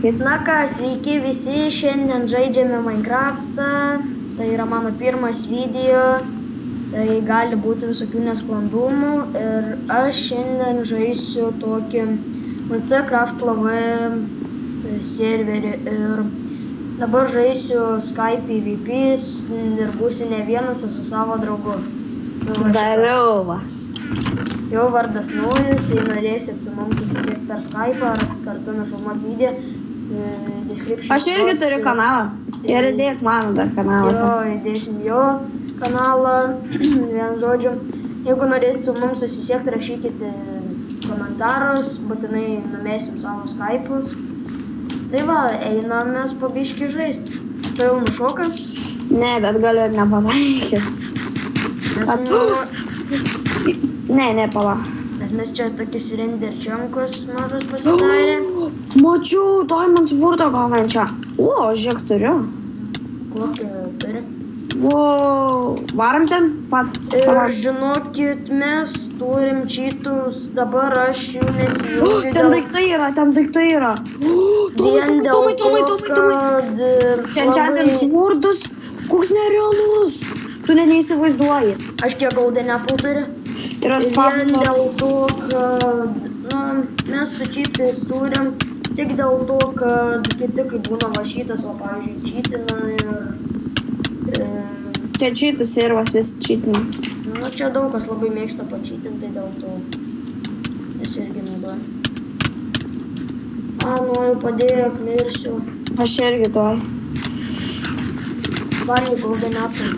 Na ką, sveiki visi, šiandien žaidžiame Minecraftą, tai yra mano pirmas video, tai gali būti visokių nesklandumų ir aš šiandien žaisiu tokį Minecraft LV serverį ir dabar žaisiu Skype PvP ir būsiu ne vienas, su savo draugu. Здорово! Jo vardas Naujus, jei norėsit su mums susisiekti per Skype ar kartu nufilmuoti video, Aš irgi turiu kanalą. Ir įdėk mano dar kanalą. Jo, įdėsim jo kanalą, vien žodžiu. Jeigu norėsit su mums susisiekti, rašykite komentarus, būtinai numesim savo Skype'us. Tai va, einam mes po biškį žaisti. Tu jau nušokas? Ne, bet galiu ir nepataikyti. Ne, pala. Nes mes čia tokius renderčiankus mažas pasidarė. Mačiau, Diamond Sword'ą gaunančią. O, žiūrėk, turiu. Kokį turi? O, varom ten pat. Ir žinokit, mes turim čytus, dabar aš jų nesijungiu. Ten daiktai yra. Vien dėl to, kad... Šiandien Sword'as, koks nerealus. Tu net neįsivaizduoji. Aš kiek golden apple turiu. Ir aš Vien dėl to, kad mes su čytais turim tik dėl to, kad kiti kaip būna vašytas, o pavyzdžiui čytina ir... Čia čytų servas vis čytina. Nu, čia daug kas labai mėgsta pačytinti dėl to. Nes irgi naudoju. Noriu padėk, mirsiu. Aš irgi toj. Varį golden apple.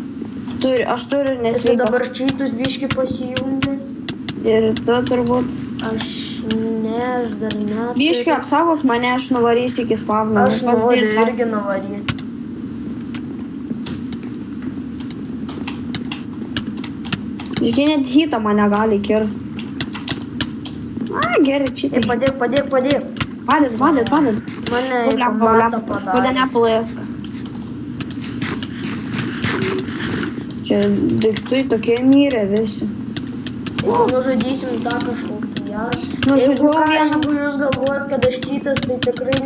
Aš turiu Esi nesveikas. dabar čytus biški pasijungęs. Ir tu turbūt. Aš dar ne. Biški apsaugok mane, aš nuvarysiu iki spavno. Aš noriu irgi nuvaryti. Žiūrėk, net hitą mane gali kirst. Gerai, čitai. Padėk. Padėt. Mane į komatą padarė. Pada nepalaisk. Čia daiktai tokie myrė visi. Jeigu nužudysim tą kažkokį gerą. Nužudžiau vieną. Jeigu jūs galvojat, kad aš čytas, tai tikrai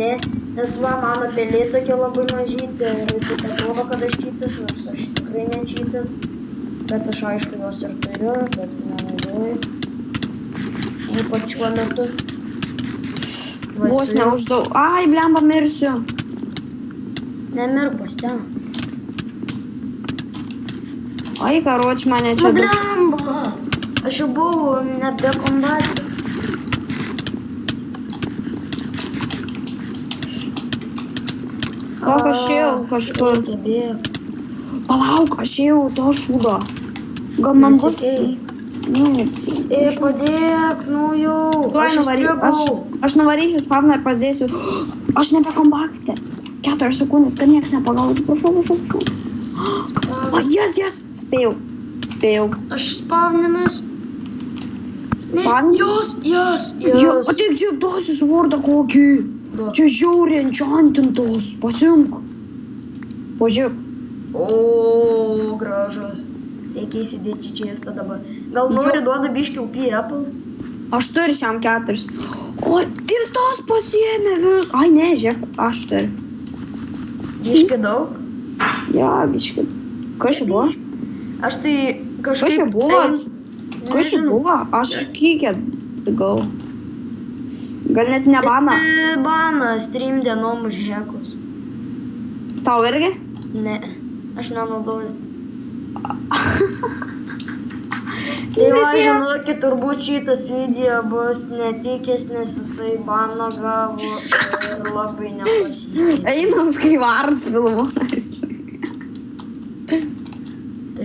ne. Nes va, mano pelė tokia labai mažytė ir taip atrodo, kad aš čytas, nors aš tikrai ne čytas. Bet aš aišku jos ir turiu, bet nenaudoju. Ypač šiuo metu. Vos neuždau. Blemba, mirsiu. Nemirk, pastem. Karoč, mane čia daug. Blemba! Aš jau buvau nebe kombatė. Aš jau kažkur. Palauk, aš jau to šūdo. Gal man bus? Padėk, nu jau. Aš nuvarysiu spavną ir pasidėsiu. Aš nebe kombatė. 4 sekundės, kad nieks nepagautų. Prašau. Yes. Spėjau. Aš spavninas. Jos. Ateik čia duosiu svordą kokį. Čia žiauriai enchantintos. Pasimk. Pažiūrėk. O, gražus. Reikia įsidėti čia dabar. Gal nori duoda biškių pie Apple? Aš turiu šiam 4. O, ir tas pasiėmė vis. Ne, žiūrėk, aš turiu. Biški daug? Ja, biški. Kas čia buvo? Aš tai kažkaip... Kas čia buvo? Aš kykė gal. Gal net ne bana. Banas 3 dienom už hekus. Tau irgi? Ne, aš nenaudoju. Tai va, žinokit, turbūt šitas video bus netikęs, nes jisai baną gavo ir labai nepasitikė. Einam Skyvards filmuojas.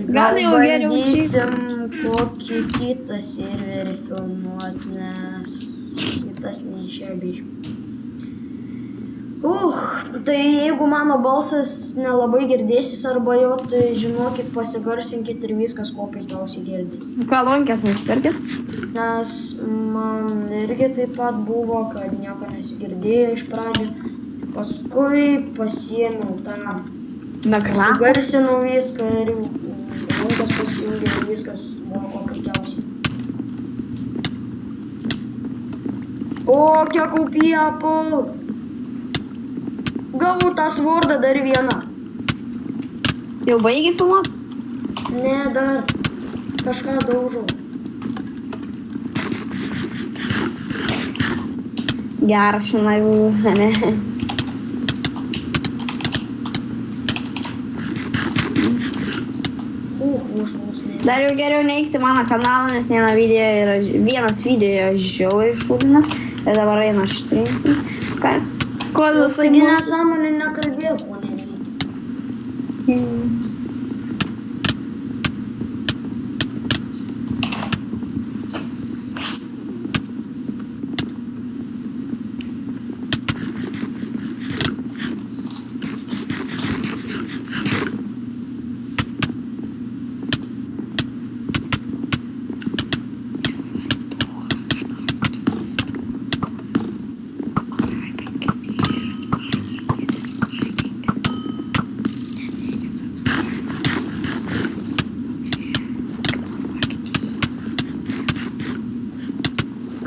Gal jau geriau bandysim kokį kitą serverį filmuot, nes kitas neišėjo biškį. Tai jeigu mano balsas nelabai girdėsis arba jo, tai žinokit, pasigarsinkit ir viskas ko puikiausiai girdit. Kalonkės nusipirkit? Nes man irgi taip pat buvo, kad nieko nesigirdėjo iš pradžių. Paskui pasiėmiau tą. Pasigarsinau viską ir Linkas pasijungė ir viskas buvo ko puikiausiai. O, kiek upiepo. Gavau tą svordą dar vieną. Jau baigi filmuot? Ne, dar. Kažką daužau. Geras, žinai, ne. Užlausnė. Dar jau geriau neikti mano kanalą, nes vienas video žiauriai šūdinas. Ir dabar eina ištrinsim. Kol jisai Taigi bus... nesąmonė nekalbėjau, ko nereikia.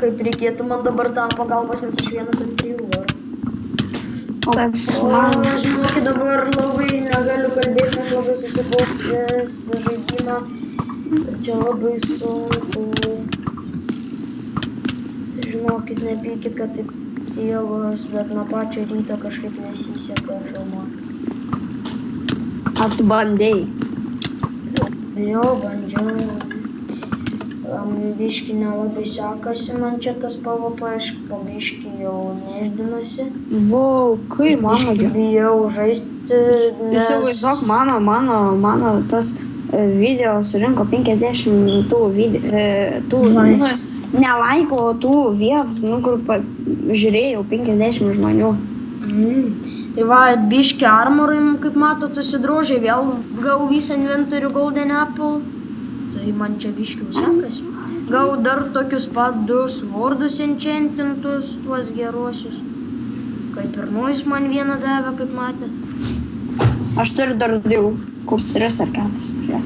Kaip reikėtų man dabar tą pagalbos, nes aš vienas ant 3 varu. O taip, O, man... žinokit, dabar labai negaliu kalbėti, nes labai susikaupęs žaidimą. Ir čia labai sunku. Žinokit, nepykit, kad taip tėvas, bet nuo pačio ryto kažkaip nesiseka filmuoti. Ar tu bandėjai? Jo, bandžiau. Biški nelabai sekasi man čia tas PvP, aš biški jau neišdinusi. Vau, kaip mano Biški bijau žaisti, nes... Įsivaizduok, mano tas video surinko 50 tų Like. ne laiko, o tų vietos, kur žiūrėjau 50 žmonių. Tai va, biški armorai, kaip matot, susidrožė, vėl gau visą inventorių Golden Apple. Tai man čia biškiau sekasi. Gau dar tokius pat 2 svordus enchantintus, tuos geruosius. Kaip ir nuojus man vieną davė, kaip matėt. Aš turiu dar 2, kurs 3 ar 4.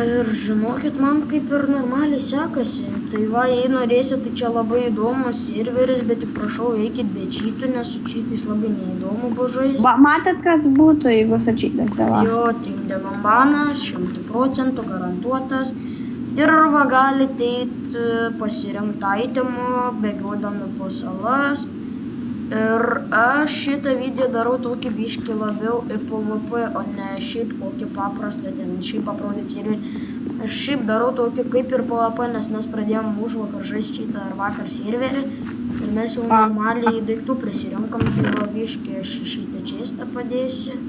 Ir žinokit, man kaip ir normaliai sekasi. Tai va, jei norėsit, tai čia labai įdomus serveris, bet tik prašau, eikit be čytų, nes su čytais labai neįdomu bužais. Matėt, kas būtų, jeigu su čytas dėva? Jo, 3 dienom banas, 100% garantuotas. Ir va galite eit pasirinkti itemų, bėgiodami po salas. Ir aš šitą video darau tokį biškį labiau į PvP, o ne šiaip kokį paprastą, ten šiaip aprodyti serverį. Aš šiaip darau tokį kaip ir PvP, nes mes pradėjom užvakar žaisti šitą ar vakar serverį. Ir mes jau normaliai daiktų prisirinkam, tai va biškį aš šitą čestą padėsiu.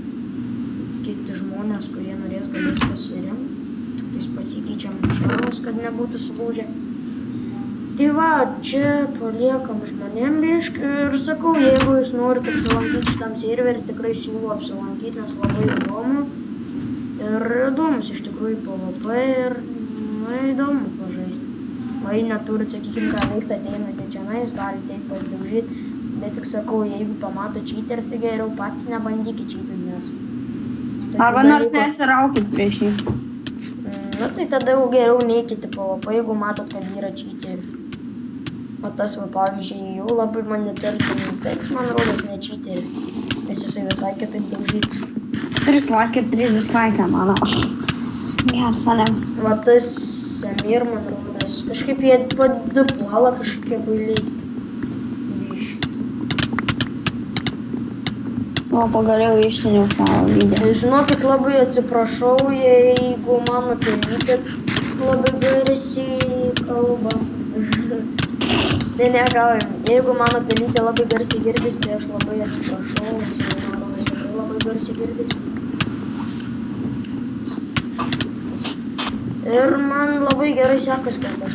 Kiti žmonės, kurie norės, galės pasirinkti. Tiktais pasikeičiam šarus, kad nebūtų sulūžę. Tai va, čia paliekam žmonėm biškį ir sakau, jeigu jūs norite apsilankyti šitam serverį, tikrai siūlau apsilankyti, nes labai įdomu. Ir įdomus iš tikrųjų PvP ir įdomu pažaisti. Va, jei neturit, sakykim, ką veikti, ateinate čianais, galite eiti pasidaužyti. Bet tik sakau, jeigu pamato cheaterį, tai geriau patys nebandykit cheatinti, nes... Arba nors nesiraukit prieš jį. Nu tai tada jau geriau neikite PvP, jeigu matot, kad yra cheaterių. O tas, va, pavyzdžiui, jau labai man netarti teks, man rodos, ne cheaterių. Nes jisai visai kitaip daužytų. 3 like ir 3 dislike, mano. Geras, ale. Va tas Samir, man rodos, kažkaip jie padupuola kažkokie bailiai. O pagaliau išsiniau savo video. Žinokit, labai atsiprašau, jeigu mano tėvytė labai garsiai kalba. Tai ne, gal, jeigu mano tėvytė labai garsiai girdis, tai aš labai atsiprašau, nes mano tikrai labai garsiai girdis. Ir man labai gerai sekas kartas.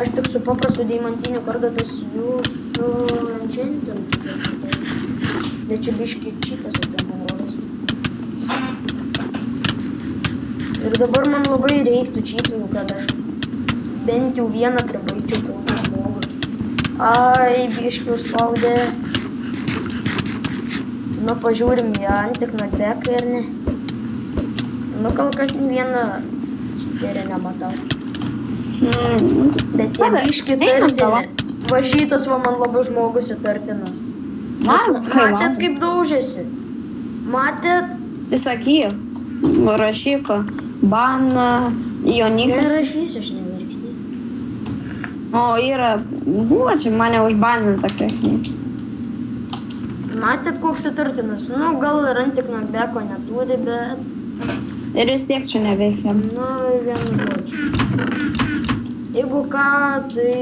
Aš tik su paprastu deimantiniu kartu tas jūsų enchantintų. Bet čia biški čytas apie man rodos. Ir dabar man labai reiktų čytinų, kad aš bent jau vieną pribaigčiau pilną žmogų. Ai, biški užspaudė. Nu, pažiūrim į antikną deką ir ne. Nu, kol kas nei vieną čyterį nematau. Bet tie biški tardė. Va šitas va man labai žmogus įtartinas. Matėt kaip daužėsi? Matėt? Tai sakyk, rašyk, ban, Jonikas. Nerašysiu, aš nevirksnį. O yra, buvo čia mane užbaninta techninis. Matėt koks įtartinas? Nu, gal ir antik knockbacko neturi, bet... Ir vis tiek čia neveiksim. Nu, vienu žodžiu. Jeigu ką, tai...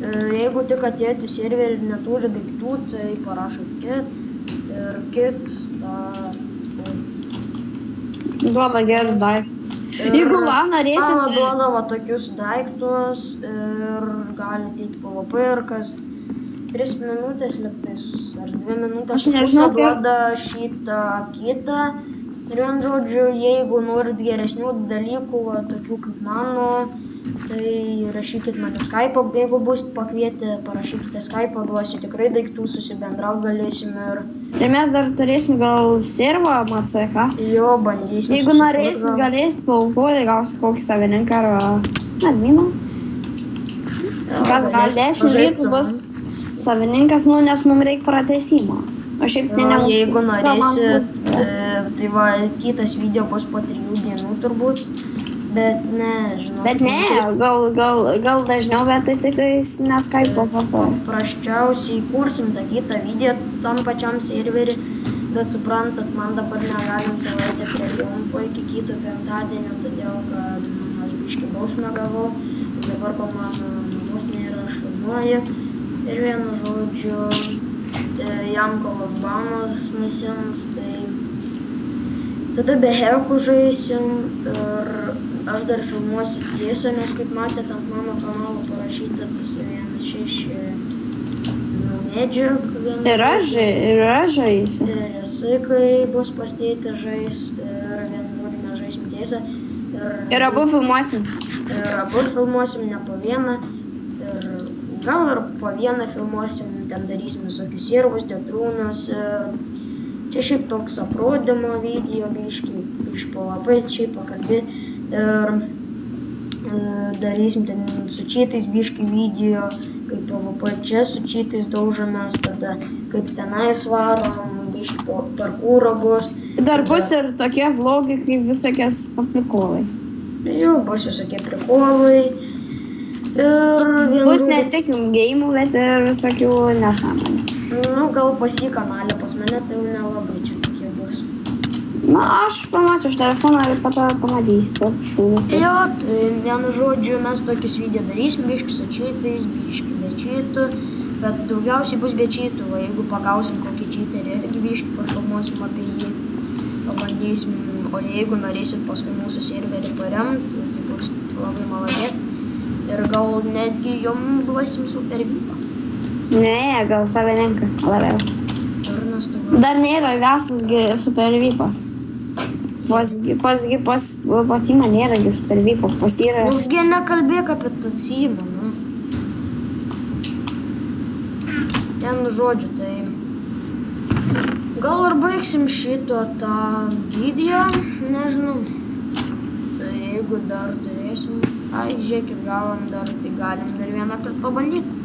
Jeigu tik atėti serverį ir neturi daiktų, tai parašot kit ir kit tą... Duoda gerus daiktus. Jeigu norėsit... Duoda va tokius daiktus ir gali teikti PvP ir kas 3 minutės liptais ar 2 minutės. Aš nežinau, duoda šitą kitą. Ir vien žodžiu, jeigu norit geresnių dalykų, va, tokių kaip mano, tai rašykit mane Skype'o, jeigu bus pakvietę, parašykite Skype'o, duosiu tikrai daiktų, susibendraut galėsim ir... Ir mes dar turėsim gal servą MCK. Jo, bandysim. Jeigu norėsit, galėsit paaukoti, gausit kokį savininką ar adminą. Kas gal 10 rytų bus savininkas, nu, nes mums reikia pratęsimo. O šiaip tai nebus. Jeigu norėsit, tai va, kitas video bus po 3 dienų turbūt. Bet ne, žinau. Bet ne, gal dažniau, bet tai tik ne Skype'o papuoja. Praščiausiai kursim tą kitą video tam pačiam serverį, bet suprantat, man dabar negalim savaitę prie jumpo iki kito penktadienio, todėl kad aš biškį bausmę gavau, dabar po mano bausmė yra šalmuoja ir vienu žodžiu jam kolos banas nusims, tai tada be hekų žaisim ir aš dar filmuosiu tiesą, nes kaip matėt ant mano kanalo parašyta CS16 Magic. Ir aš žaisiu. Resikai bus pasteiti žais ir vienu žodžiu mes žaisim tiesą. Ir abu filmuosim. Ir abu filmuosim ne po vieną. Ir gal ir po vieną filmuosim, ten darysim visokius servus, teatrūnus. Čia šiaip toks aprodymo video, biškį iš PvP, šiaip pakalbėti. Ir darysim ten su cheatais biškį video, kaip PvP čia su cheatais daužomės, tada kaip tenais varom, biškį parkūro bus. Dar bus ir tokie vlogai, kaip visokias paprikolai. Jau bus visokie prikolai. Bus ne tik game'ų, bet ir visokių nesąmonių. Nu, gal pas jį kanalė, pas mane tai jau nelabai čia tokie bus. Na, aš filmuosiu iš telefono ir pato pamatysite šūdų. Jo, tai vienu žodžiu mes tokius video darysim, biškį su cheatais, biškį be cheatų, bet daugiausiai bus be cheatų, o jeigu pagausim kokį cheaterį, irgi biškį pafilmuosim apie jį, pabandysim, o jeigu norėsit paskui mūsų serverį paremt, tai bus labai malonėt ir gal netgi jom duosim super vypą. Ne, gal savininką labiau. Dar nėra vestas super vypas. Pas įmą nėra super vypo, pas yra... Užgi nekalbėk apie tas įmą, nu. Ten žodžiu, tai... Gal ir baigsim šito tą video, nežinau. Tai jeigu dar turėsim... Ai, žiūrėkit, gavom dar, tai galim dar vieną kartą pabandyti.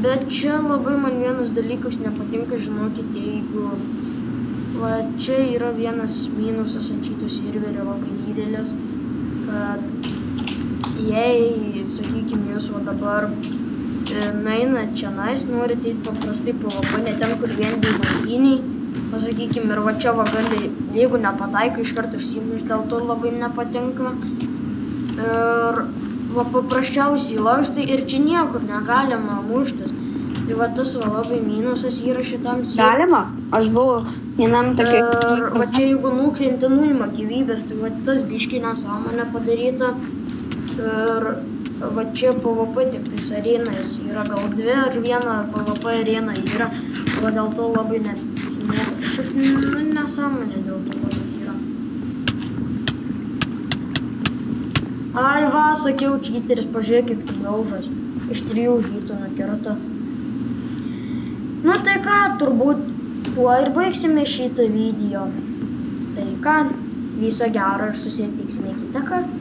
Bet čia labai man vienas dalykas nepatinka, žinokit, jeigu... Va, čia yra vienas minusas ant šito serverio labai didelis, kad jei, sakykime, jūs va dabar naina čia norit eiti paprastai PvP, ne ten, kur vien dėlantiniai, pasakykime, ir va čia va gali, jeigu nepataiko, iš karto išsimuš, dėl to labai nepatinka. Ir va paprasčiausiai lakstai ir čia niekur negalima muštis. Tai va tas va labai minusas yra šitam serveriui. Galima? Aš buvau vienam tokiais... Ir va čia jeigu nukrinti nuima gyvybės, tai va tas biškį nesąmonė padaryta. Ir va čia PvP tik tais arenas yra gal 2 ar 1 PvP arena yra. Va dėl to labai net... Šiaip nesąmonė dėl to labai yra. Ai va, sakiau, cheateris, pažiūrėkit, kaip daužas. Iš 3 hitų nukirto. Nu tai ką, turbūt tuo ir baigsime šitą video. Tai ką, viso gero ir susitiksime kitą kartą.